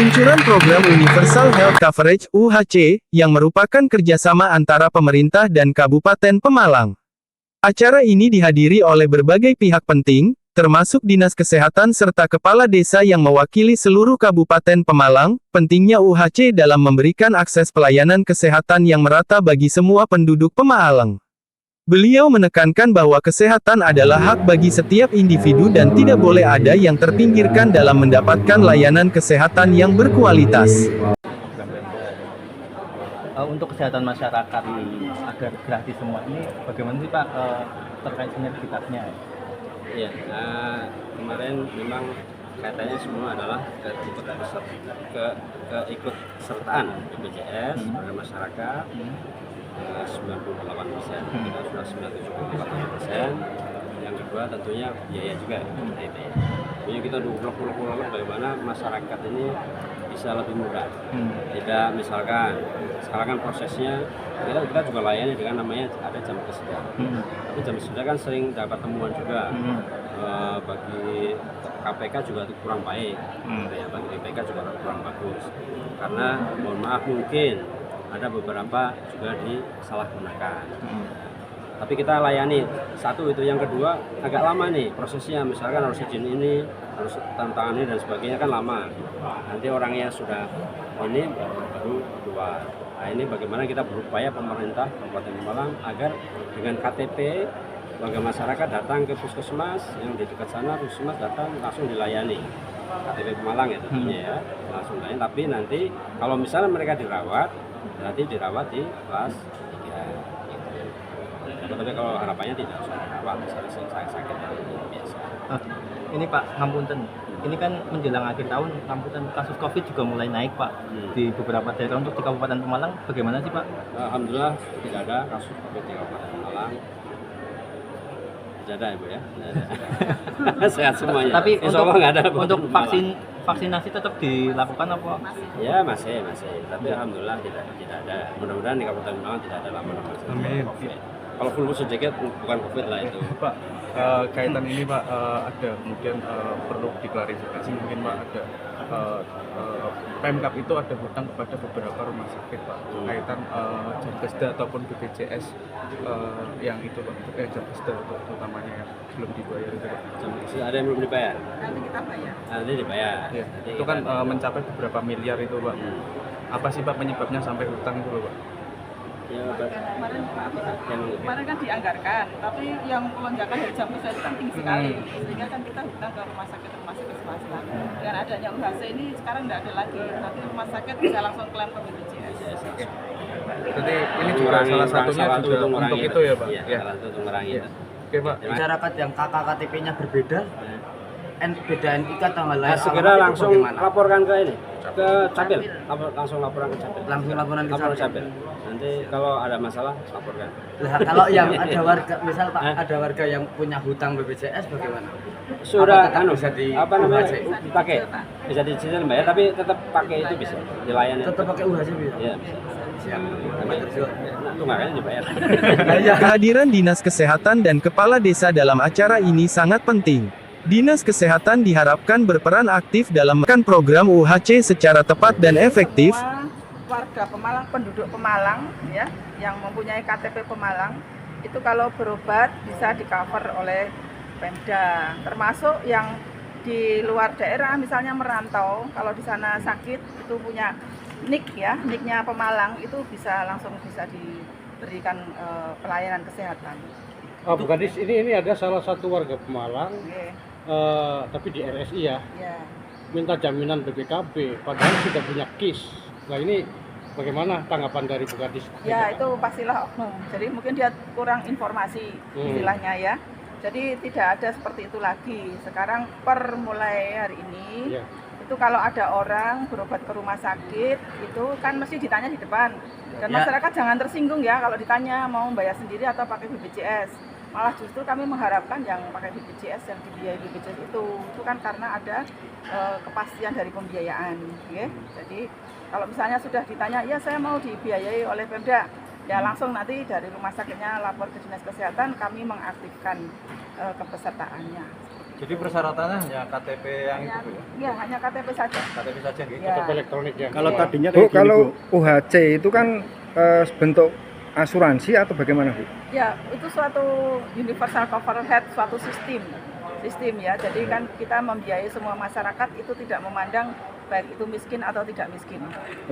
Peluncuran program Universal Health Coverage (UHC) yang merupakan kerjasama antara pemerintah dan Kabupaten Pemalang. Acara ini dihadiri oleh berbagai pihak penting, termasuk Dinas Kesehatan serta Kepala Desa yang mewakili seluruh Kabupaten Pemalang. Pentingnya UHC dalam memberikan akses pelayanan kesehatan yang merata bagi semua penduduk Pemalang. Beliau menekankan bahwa kesehatan adalah hak bagi setiap individu dan tidak boleh ada yang terpinggirkan dalam mendapatkan layanan kesehatan yang berkualitas. Untuk kesehatan masyarakat agar gratis semua ini bagaimana sih Pak terkait sinergitasnya? Iya, kemarin memang kaitannya semua adalah keikutsertaan BPJS pada masyarakat. 98%, kita sudah 97,4%. Yang kedua tentunya biaya juga, Jadi kita ulek bagaimana masyarakat ini bisa lebih murah. Tidak misalkan sekarang kan prosesnya kita juga layani dengan namanya ada jam kesedah. Tapi jam kesedah kan sering dapat temuan juga. Bagi KPK juga itu kurang baik, ya, bagi BPK juga kurang bagus. Karena mohon maaf mungkin ada beberapa juga disalahgunakan. Tapi kita layani satu itu, yang kedua agak lama nih prosesnya, misalkan harus izin ini, harus tantangan ini dan sebagainya kan lama. Nanti orangnya sudah ini baru keluar. Nah ini bagaimana kita berupaya pemerintah Kabupaten Pemalang agar dengan KTP warga masyarakat datang ke puskesmas yang di dekat sana, puskesmas datang langsung dilayani. KTP Pemalang ya tentunya ya, langsung layani. Tapi nanti kalau misalnya mereka dirawat, nanti dirawat di kelas 3 gitu. Tapi kalau harapannya tidak usah dirawat, misalnya sakit biasa. Ini Pak, ngapunten. Ini kan menjelang akhir tahun, ngapunten, kasus Covid juga mulai naik Pak di beberapa daerah. Untuk di Kabupaten Pemalang bagaimana sih Pak? Alhamdulillah tidak ada kasus Covid di Kabupaten Pemalang. Tidak ada ya Bu ya? Sehat semuanya. Tapi nggak ada untuk vaksinasi tetap dilakukan apa? Ya masih. Tapi alhamdulillah tidak ada. Mudah-mudahan di Kabupaten Pemalang tidak ada lama-lama. Amin. Kalau full sedikit bukan Covid lah itu. Pak, kaitan ini Pak ada kemudian perlu diklarifikasi mungkin Pak ada Pemkab itu ada hutang kepada beberapa rumah sakit Pak kaitan Jamkesda ataupun BPJS yang itu Pak, Jamkesda utamanya yang belum dibayar itu Pak. Jamkesda ada yang belum dibayar? Nanti kita bayar. Nanti dibayar. Ya, itu kan mencapai beberapa miliar itu Pak. Apa sih Pak penyebabnya sampai hutang itu Pak? Ya, kemarin kan dianggarkan, tapi yang lonjakan dari jam kerja itu kan tinggi sekali, sehingga kan kita hutang ke rumah sakit swasta. Dengan adanya UHC ini sekarang tidak ada lagi, nanti rumah sakit bisa langsung klaim ke BPJS. Jadi ini juga salah satunya juga untuk itu ya Pak? Iya, salah satu mengurangi. Oke Pak. Masyarakat yang KTP-nya berbeda, beda NIK tanggal lahir, segera langsung laporkan ke ini, ke Capil, langsung laporan ke Capil. Langsung laporan ke Capil. Nanti kalau ada masalah laporkan. Nah, kalau yang ada warga, misal Pak, ada warga yang punya hutang BPJS bagaimana? Sudah bisa dipakai, bisa dicicil bayar, tapi tetap pakai itu bisa dilayani. Tetap pakai UHC bisa. Iya bisa. Siap. Tunggakannya dibayar. Kehadiran Dinas Kesehatan dan Kepala Desa dalam acara ini sangat penting. Dinas Kesehatan diharapkan berperan aktif dalam melakukan program UHC secara tepat dan efektif. Warga Pemalang, penduduk Pemalang ya, yang mempunyai KTP Pemalang itu kalau berobat bisa di-cover oleh Pemda, termasuk yang di luar daerah misalnya merantau, kalau di sana sakit itu punya NIK ya, NIK-nya Pemalang itu langsung bisa diberikan pelayanan kesehatan. Oh, bukan ini ada salah satu warga Pemalang, tapi di RSI ya, minta jaminan BPKB, padahal sudah punya KIS. Nah ini bagaimana tanggapan dari Bu Kadis? Ya itu pastilah oknum, jadi mungkin dia kurang informasi istilahnya ya. Jadi tidak ada seperti itu lagi. Sekarang mulai hari ini itu kalau ada orang berobat ke rumah sakit itu kan mesti ditanya di depan. Dan masyarakat jangan tersinggung ya kalau ditanya mau bayar sendiri atau pakai BPJS. Malah justru kami mengharapkan yang pakai BPJS, yang dibiayai BPJS itu kan karena ada kepastian dari pembiayaan. Ya. Jadi kalau misalnya sudah ditanya, ya saya mau dibiayai oleh Pemda, ya langsung nanti dari rumah sakitnya lapor ke Dinas Kesehatan, kami mengaktifkan kepesertaannya. Jadi persyaratannya hanya KTP yang itu Bu ya? Ya, hanya KTP saja. KTP saja gitu. Ya. KTP elektronik ya. Kalau Iya. tadinya Bu, kayak gini, kalau Bu. UHC itu kan bentuk asuransi atau bagaimana, Bu? Ya, itu suatu universal coverhead, suatu sistem ya. Jadi kan kita membiayai semua masyarakat itu tidak memandang baik itu miskin atau tidak miskin.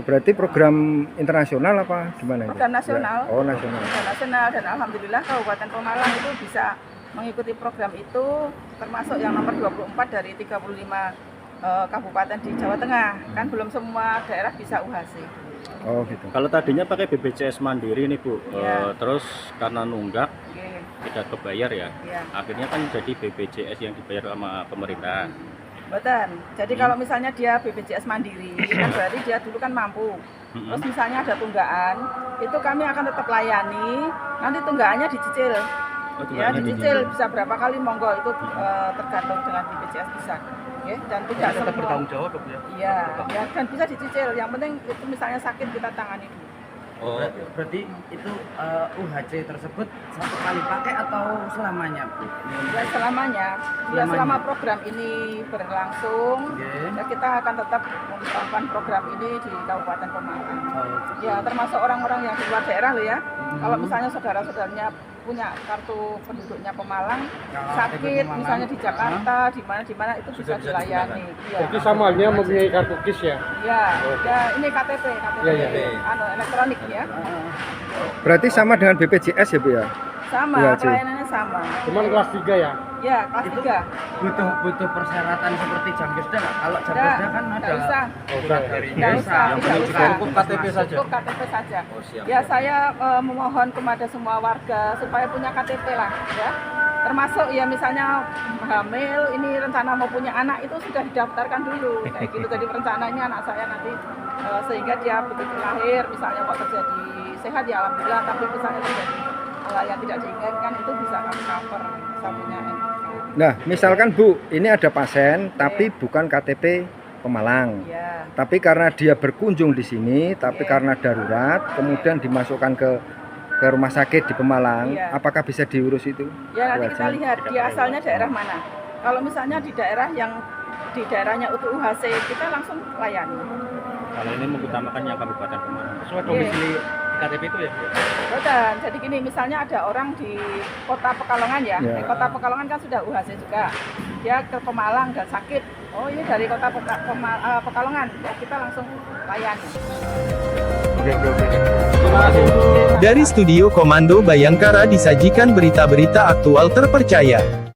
Berarti program internasional apa gimana? itu? Program nasional. Oh, nasional. Program nasional, dan alhamdulillah Kabupaten Pemalang itu bisa mengikuti program itu, termasuk yang nomor 24 dari 35 kabupaten di Jawa Tengah. Kan belum semua daerah bisa UHC. Oh, gitu. Kalau tadinya pakai BPJS Mandiri nih Bu, Iya. terus karena nunggak Oke. tidak kebayar ya, Ya. akhirnya kan jadi BPJS yang dibayar sama pemerintah. Betul. Jadi kalau misalnya dia BPJS Mandiri, kan berarti dia dulu kan mampu. Terus misalnya ada tunggakan, itu kami akan tetap layani. Nanti tunggakannya dicicil. Oh, Ya, tunggakannya dicicil bisa berapa kali monggo, itu tergantung dengan BPJS bisa. Ya, dan tidak Tetap semua. bertanggung jawab dong ya. Iya, ya, dan bisa dicicil. Yang penting itu misalnya sakit kita tangani dulu. Oh, Berarti itu UHC tersebut satu kali pakai atau selamanya, Bu? Ya selamanya, ya selama program ini berlangsung, Oke. ya kita akan tetap melakukan program ini di Kabupaten Pemalang. Ya termasuk orang-orang yang di luar daerah loh ya. Kalau misalnya saudara-saudaranya punya kartu penduduknya Pemalang, sakit Pemalang. misalnya di Jakarta, di mana itu bisa dilayani. Iya. Jadi sama halnya mempunyai kartu KIS ya. Ya, ya ini KTP, Ya, ya. anu elektronik ya. Berarti sama dengan BPJS ya, Bu ya? Sama, UHC. pelayanannya sama. Cuman kelas 3 ya. Ya, kelas 3. Butuh persyaratan seperti jam kerja nggak? Kalau jam Nggak, kerja kan ada nggak usah. Oh, usah ya. Nggak usah, tidak usah. cukup KTP saja. Cukup KTP saja. Oh, siap. Ya saya memohon kepada semua warga supaya punya KTP lah, ya. Termasuk ya misalnya hamil, ini rencana mau punya anak itu sudah didaftarkan dulu, kayak gitu. Jadi rencananya anak saya nanti sehingga dia begitu lahir, misalnya kok terjadi sehat ya alhamdulillah, tapi misalnya terjadi yang tidak diinginkan itu bisa kami cover, bisa punya NIK. Nah, misalkan Bu, ini ada pasien tapi bukan KTP Pemalang. Ya. Tapi karena dia berkunjung di sini, tapi Iya. karena darurat, kemudian dimasukkan ke rumah sakit di Pemalang, Iya. apakah bisa diurus itu? Ya nanti kita Wajib. lihat dia asalnya daerah mana. Kalau misalnya di daerah yang di daerahnya untuk UHC kita langsung layani. Kalau ini mengutamakan yang Kabupaten Pemalang. Sesuai domisili KTP itu ya. Betul. Jadi gini, misalnya ada orang di Kota Pekalongan ya. Ya. Di Kota Pekalongan kan sudah UHC juga. Dia ke Pemalang dan sakit. Oh ini dari Kota Pekalongan. Ya kita langsung layani. Dari studio Komando Bayangkara disajikan berita-berita aktual terpercaya.